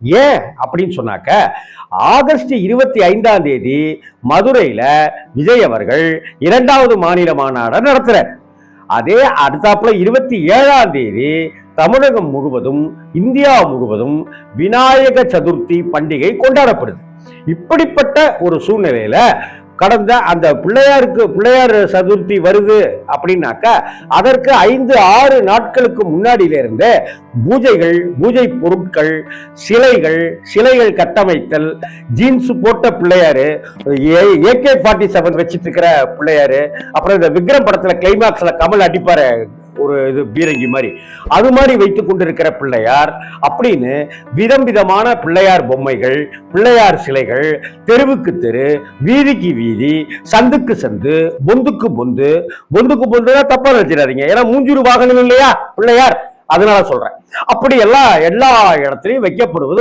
ஏன் அப்படின்னு சொன்னாக்க, ஆகஸ்ட் 25 மதுரையில விஜய் அவர்கள் 2வது மாநில மாநாடு நடத்துறார். அதே அடுத்தாப்புல 27 தமிழகம் முழுவதும், இந்தியா முழுவதும் விநாயக சதுர்த்தி பண்டிகை கொண்டாடப்படுது. இப்படிப்பட்ட ஒரு சூழ்நிலையில கடந்த அந்த பிள்ளையார் சதுர்த்தி வருது அப்படின்னாக்கா, அதற்கு 5-6 நாட்களுக்கு முன்னாடியில இருந்து பூஜை பொருட்கள், சிலைகள் கட்டமைத்தல், ஜீன்ஸ் போட்ட பிள்ளையாரு, AK-47 வச்சிட்டு இருக்கிற பிள்ளையாரு, அப்புறம் இந்த விக்ரம் படத்துல கிளைமாக்ஸ்ல கமல் அடிப்பாரு ஒரு இது பீரங்கி மாதிரி, அது மாதிரி வைத்துக் கொண்டிருக்கிற பிள்ளையார் அப்படின்னு விதமான பிள்ளையார் பொம்மைகள், பிள்ளையார் சிலைகள், தெருவுக்கு தெரு, வீதிக்கு வீதி, சந்துக்கு சந்து, பொந்துக்கு பொந்து தப்பா நினைச்சிடாதீங்க. ஏன்னா மூஞ்சூறு வாகனம் இல்லையா பிள்ளையார், அதனால சொல்றேன். அப்படி எல்லா இடத்துலையும் வைக்கப்படுவது